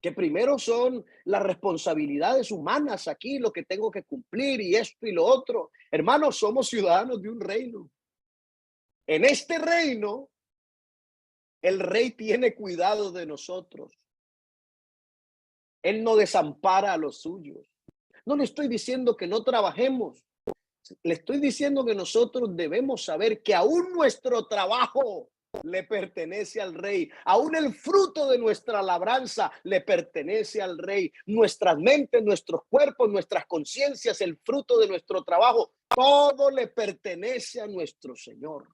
que primero son las responsabilidades humanas aquí, lo que tengo que cumplir y esto y lo otro. Hermanos, somos ciudadanos de un reino. En este reino, el rey tiene cuidado de nosotros. Él no desampara a los suyos. No le estoy diciendo que no trabajemos. Le estoy diciendo que nosotros debemos saber que aún nuestro trabajo le pertenece al rey. Aún el fruto de nuestra labranza le pertenece al rey. Nuestras mentes, nuestros cuerpos, nuestras conciencias, el fruto de nuestro trabajo, todo le pertenece a nuestro Señor.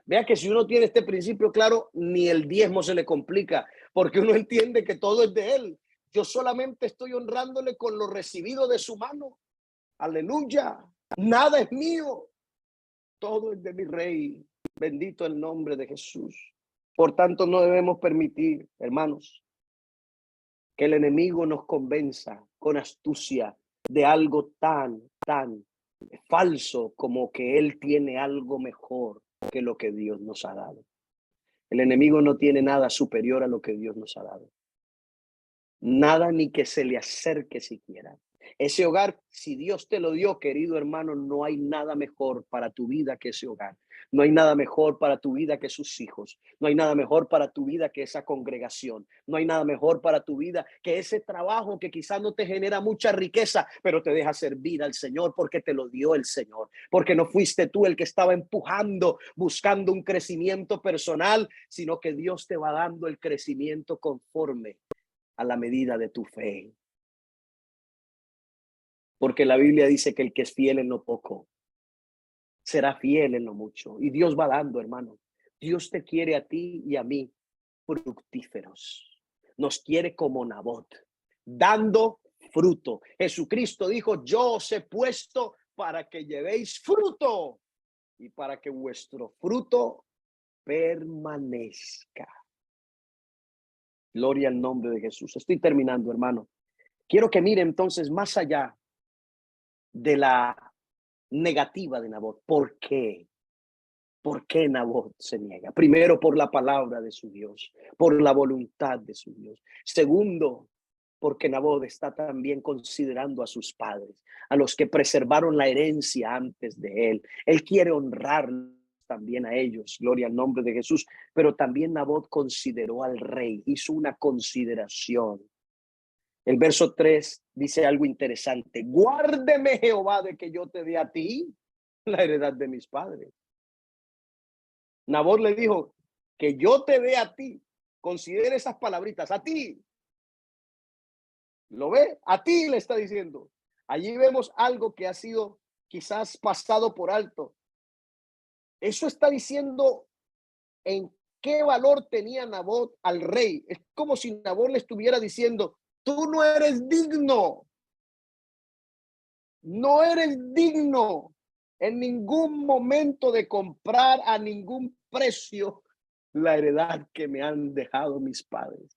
Vea que si uno tiene este principio claro, ni el diezmo se le complica, porque uno entiende que todo es de Él. Yo solamente estoy honrándole con lo recibido de su mano. Aleluya. Nada es mío. Todo es de mi rey. Bendito el nombre de Jesús. Por tanto, no debemos permitir, hermanos, que el enemigo nos convenza con astucia de algo tan falso como que él tiene algo mejor que lo que Dios nos ha dado. El enemigo no tiene nada superior a lo que Dios nos ha dado. Nada ni que se le acerque siquiera. Ese hogar, si Dios te lo dio, querido hermano, no hay nada mejor para tu vida que ese hogar. No hay nada mejor para tu vida que sus hijos. No hay nada mejor para tu vida que esa congregación. No hay nada mejor para tu vida que ese trabajo que quizás no te genera mucha riqueza, pero te deja servir al Señor porque te lo dio el Señor. Porque no fuiste tú el que estaba empujando, buscando un crecimiento personal, sino que Dios te va dando el crecimiento conforme a la medida de tu fe. Porque la Biblia dice que el que es fiel en lo poco será fiel en lo mucho. Y Dios va dando, hermano. Dios te quiere a ti y a mí fructíferos. Nos quiere como Nabot, dando fruto. Jesucristo dijo, yo os he puesto para que llevéis fruto y para que vuestro fruto permanezca. Gloria al nombre de Jesús. Estoy terminando, hermano. Quiero que mire entonces más allá de la negativa de Nabot. ¿Por qué? ¿Por qué Nabot se niega? Primero, por la palabra de su Dios, por la voluntad de su Dios. Segundo, porque Nabot está también considerando a sus padres, a los que preservaron la herencia antes de él. Él quiere honrar también a ellos, gloria al nombre de Jesús. Pero también Nabot consideró al rey, hizo una consideración. El verso 3 dice algo interesante. Guárdeme, Jehová, de que yo te dé a ti la heredad de mis padres. Nabot le dijo, que yo te dé a ti. Considere esas palabritas, a ti. ¿Lo ve? A ti le está diciendo. Allí vemos algo que ha sido quizás pasado por alto. Eso está diciendo en qué valor tenía Nabot al rey. Es como si Nabot le estuviera diciendo, tú no eres digno, no eres digno en ningún momento de comprar a ningún precio la heredad que me han dejado mis padres.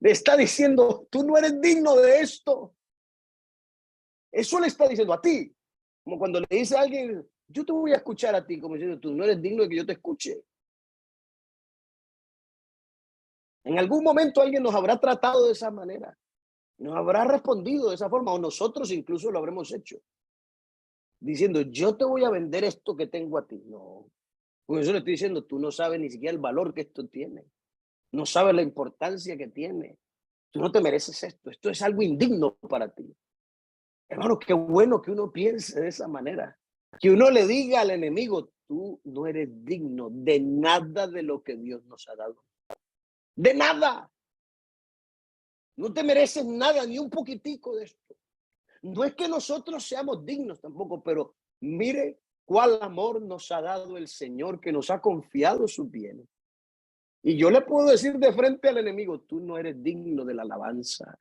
Le está diciendo, tú no eres digno de esto. Eso le está diciendo a ti. Como cuando le dice a alguien, yo te voy a escuchar a ti, como diciendo, tú no eres digno de que yo te escuche. En algún momento alguien nos habrá tratado de esa manera, nos habrá respondido de esa forma, o nosotros incluso lo habremos hecho, diciendo, yo te voy a vender esto que tengo a ti. No, por eso le estoy diciendo, tú no sabes ni siquiera el valor que esto tiene, no sabes la importancia que tiene, tú no te mereces esto es algo indigno para ti. Hermano, qué bueno que uno piense de esa manera, que uno le diga al enemigo, tú no eres digno de nada de lo que Dios nos ha dado, de nada. No te mereces nada, ni un poquitico de esto. No es que nosotros seamos dignos tampoco, pero mire cuál amor nos ha dado el Señor, que nos ha confiado sus bienes. Y yo le puedo decir de frente al enemigo, tú no eres digno de la alabanza,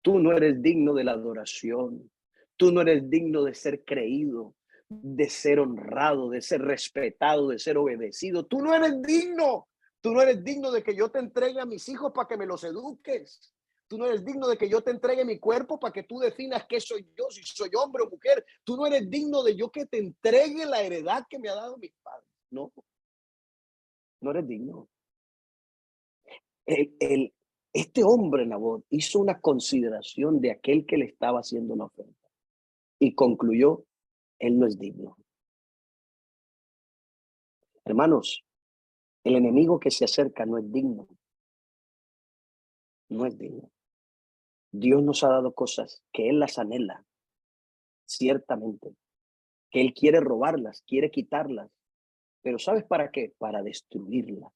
tú no eres digno de la adoración, tú no eres digno de ser creído, de ser honrado, de ser respetado, de ser obedecido. Tú no eres digno. Tú no eres digno de que yo te entregue a mis hijos para que me los eduques. Tú no eres digno de que yo te entregue mi cuerpo para que tú definas qué soy yo, si soy hombre o mujer. Tú no eres digno de yo que te entregue la heredad que me ha dado mis padres. No, no eres digno. El, el, este hombre, Nabot, hizo una consideración de aquel que le estaba haciendo una oferta y concluyó, él no es digno. Hermanos, el enemigo que se acerca no es digno, no es digno. Dios nos ha dado cosas que Él las anhela, ciertamente, que Él quiere robarlas, quiere quitarlas, pero ¿sabes para qué? Para destruirlas.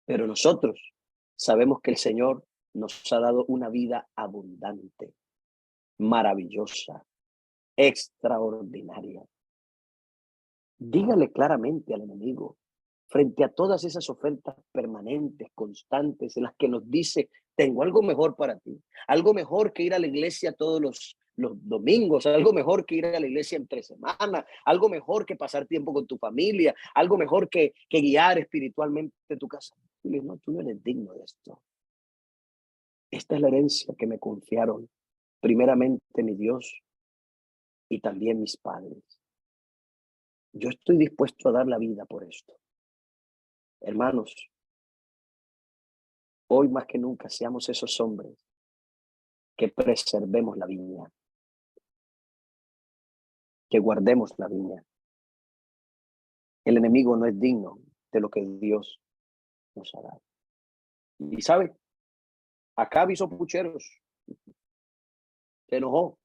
Pero nosotros sabemos que el Señor nos ha dado una vida abundante, maravillosa, extraordinaria. Dígale claramente al enemigo, frente a todas esas ofertas permanentes, constantes, en las que nos dice, tengo algo mejor para ti, algo mejor que ir a la iglesia todos los domingos, algo mejor que ir a la iglesia entre semanas, algo mejor que pasar tiempo con tu familia, algo mejor que guiar espiritualmente tu casa. No, tú no eres digno de esto. Esta es la herencia que me confiaron primeramente mi Dios y también mis padres. Yo estoy dispuesto a dar la vida por esto. Hermanos, hoy más que nunca seamos esos hombres que preservemos la viña, que guardemos la viña. El enemigo no es digno de lo que Dios nos ha dado. Y sabe, acá hizo pucheros, se enojó,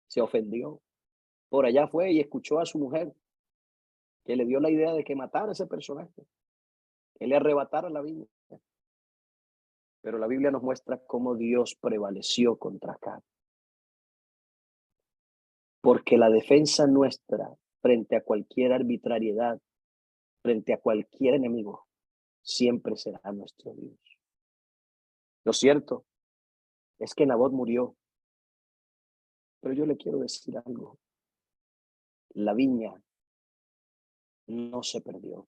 se ofendió. Por allá fue y escuchó a su mujer, que le dio la idea de que matara a ese personaje, que le arrebatara la viña. Pero la Biblia nos muestra cómo Dios prevaleció contra Acab. Porque la defensa nuestra frente a cualquier arbitrariedad, frente a cualquier enemigo, siempre será nuestro Dios. Lo cierto es que Nabot murió, pero yo le quiero decir algo. La viña no se perdió.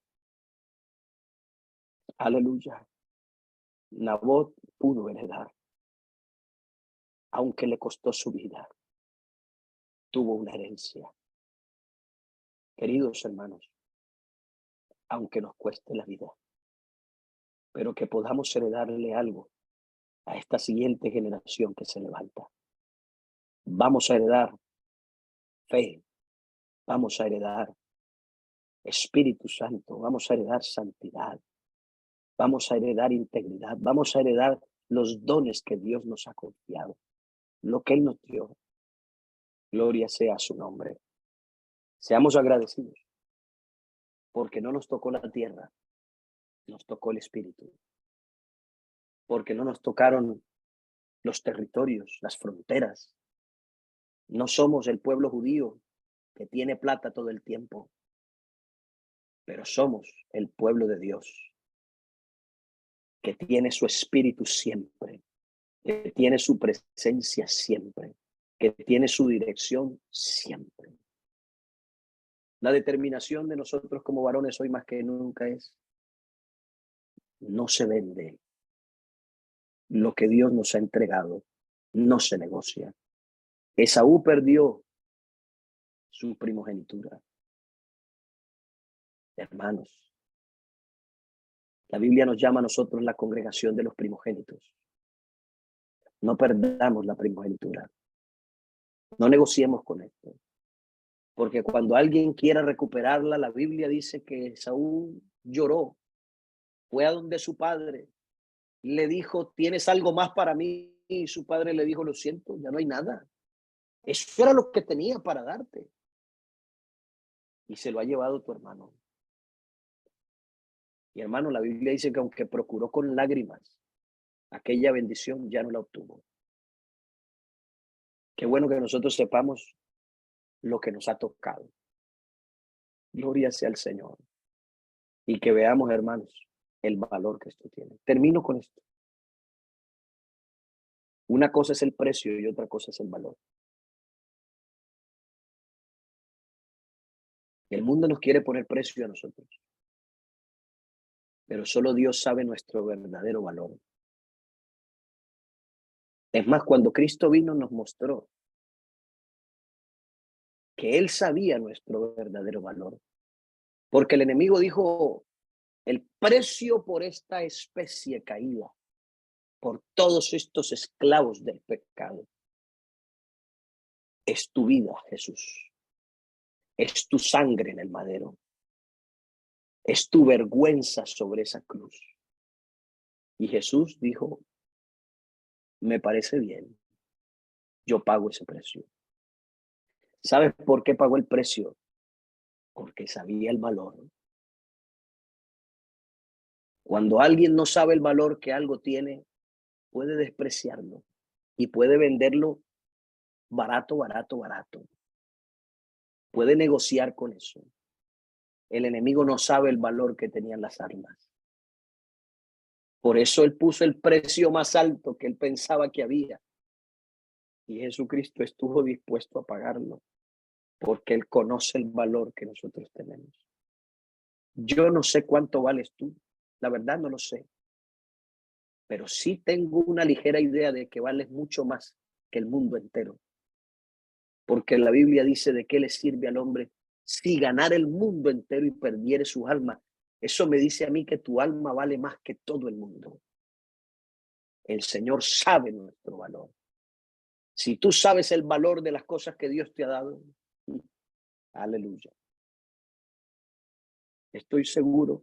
Aleluya. Nabot pudo heredar, aunque le costó su vida. Tuvo una herencia. Queridos hermanos, aunque nos cueste la vida, pero que podamos heredarle algo a esta siguiente generación que se levanta. Vamos a heredar fe, vamos a heredar Espíritu Santo, vamos a heredar santidad, vamos a heredar integridad, vamos a heredar los dones que Dios nos ha confiado, lo que Él nos dio. Gloria sea a su nombre. Seamos agradecidos porque no nos tocó la tierra, nos tocó el Espíritu. porque no nos tocaron los territorios, las fronteras. No somos el pueblo judío que tiene plata todo el tiempo, pero somos el pueblo de Dios, que tiene su espíritu siempre, que tiene su presencia siempre, que tiene su dirección siempre. La determinación de nosotros como varones hoy más que nunca es: no se vende. Lo que Dios nos ha entregado no se negocia. Esaú perdió su primogenitura. Hermanos, la Biblia nos llama a nosotros la congregación de los primogénitos. No perdamos la primogenitura. No negociemos con esto. Porque cuando alguien quiera recuperarla, la Biblia dice que Esaú lloró. Fue a donde su padre le dijo: ¿tienes algo más para mí? Y su padre le dijo: lo siento, ya no hay nada. Eso era lo que tenía para darte. Y se lo ha llevado tu hermano. Y hermano, la Biblia dice que aunque procuró con lágrimas, aquella bendición ya no la obtuvo. Qué bueno que nosotros sepamos lo que nos ha tocado. Gloria sea al Señor. Y que veamos, hermanos, el valor que esto tiene. Termino con esto. Una cosa es el precio y otra cosa es el valor. El mundo nos quiere poner precio a nosotros, pero solo Dios sabe nuestro verdadero valor. Es más, cuando Cristo vino nos mostró que Él sabía nuestro verdadero valor, porque el enemigo dijo: el precio por esta especie caída, por todos estos esclavos del pecado, es tu vida, Jesús. Es tu sangre en el madero. Es tu vergüenza sobre esa cruz. Y Jesús dijo: me parece bien, yo pago ese precio. ¿Sabes por qué pagó el precio? Porque sabía el valor. Cuando alguien no sabe el valor que algo tiene, puede despreciarlo y puede venderlo barato, barato, barato. Puede negociar con eso. El enemigo no sabe el valor que tenían las armas. Por eso él puso el precio más alto que él pensaba que había. Y Jesucristo estuvo dispuesto a pagarlo, porque él conoce el valor que nosotros tenemos. Yo no sé cuánto vales tú, la verdad no lo sé, pero sí tengo una ligera idea de que vales mucho más que el mundo entero. Porque la Biblia dice: ¿de qué le sirve al hombre si ganara el mundo entero y perdiere su alma? Eso me dice a mí que tu alma vale más que todo el mundo. El Señor sabe nuestro valor. Si tú sabes el valor de las cosas que Dios te ha dado, aleluya. Estoy seguro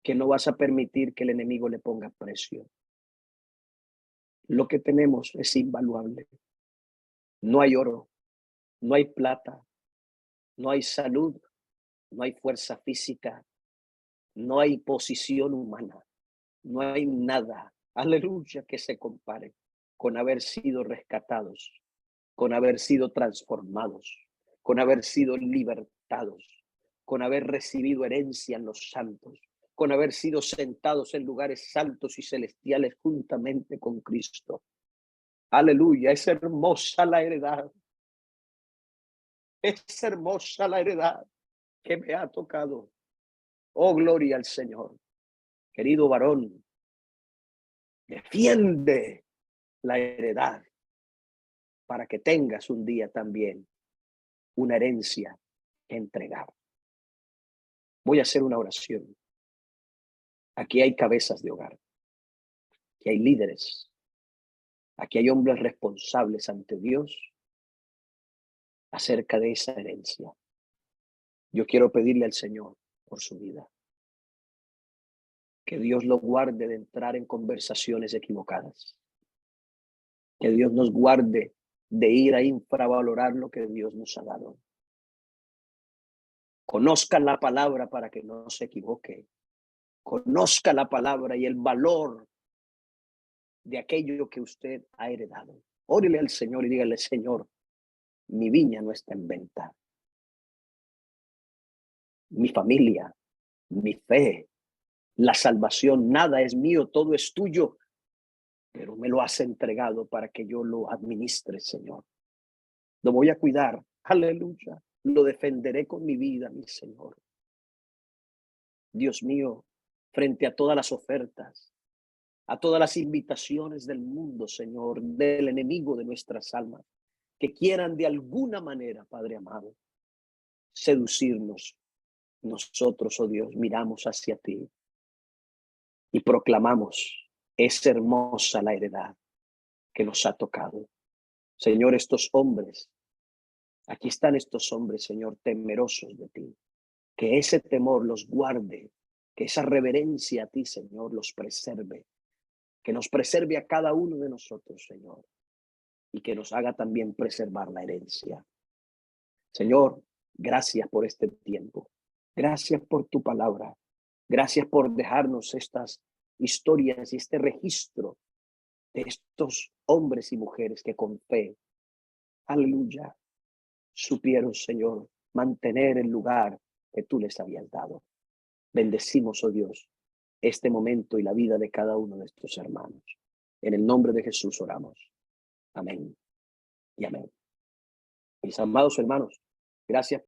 que no vas a permitir que el enemigo le ponga precio. Lo que tenemos es invaluable. No hay oro, no hay plata, no hay salud, no hay fuerza física, no hay posición humana, no hay nada, aleluya, que se compare con haber sido rescatados, con haber sido transformados, con haber sido libertados, con haber recibido herencia en los santos, con haber sido sentados en lugares altos y celestiales juntamente con Cristo. Aleluya, es hermosa la heredad. Es hermosa la heredad que me ha tocado. Oh, gloria al Señor. Querido varón, defiende la heredad para que tengas un día también una herencia que entregar. Voy a hacer una oración. Aquí hay cabezas de hogar. Aquí hay líderes. Aquí hay hombres responsables ante Dios acerca de esa herencia. Yo quiero pedirle al Señor por su vida, que Dios lo guarde de entrar en conversaciones equivocadas, que Dios nos guarde de ir a infravalorar lo que Dios nos ha dado. Conozca la palabra para que no se equivoque. conozca la palabra y el valor de aquello que usted ha heredado. Órele al Señor y dígale: Señor, mi viña no está en venta. Mi familia, mi fe, la salvación, nada es mío, todo es tuyo, pero me lo has entregado para que yo lo administre, Señor. Lo voy a cuidar, aleluya. Lo defenderé con mi vida, mi Señor. Dios mío, frente a todas las ofertas, a todas las invitaciones del mundo, Señor, del enemigo de nuestras almas, que quieran de alguna manera, Padre amado, seducirnos, nosotros, oh Dios, miramos hacia ti y proclamamos: es hermosa la heredad que nos ha tocado. Señor, estos hombres, aquí están estos hombres, Señor, temerosos de ti. Que ese temor los guarde, que esa reverencia a ti, Señor, los preserve, que nos preserve a cada uno de nosotros, Señor, y que nos haga también preservar la herencia. Señor, gracias por este tiempo. Gracias por tu palabra. Gracias por dejarnos estas historias y este registro de estos hombres y mujeres que con fe, aleluya, supieron, Señor, mantener el lugar que tú les habías dado. Bendecimos, oh Dios, este momento y la vida de cada uno de estos hermanos. En el nombre de Jesús oramos. Amén y amén. Mis amados hermanos, gracias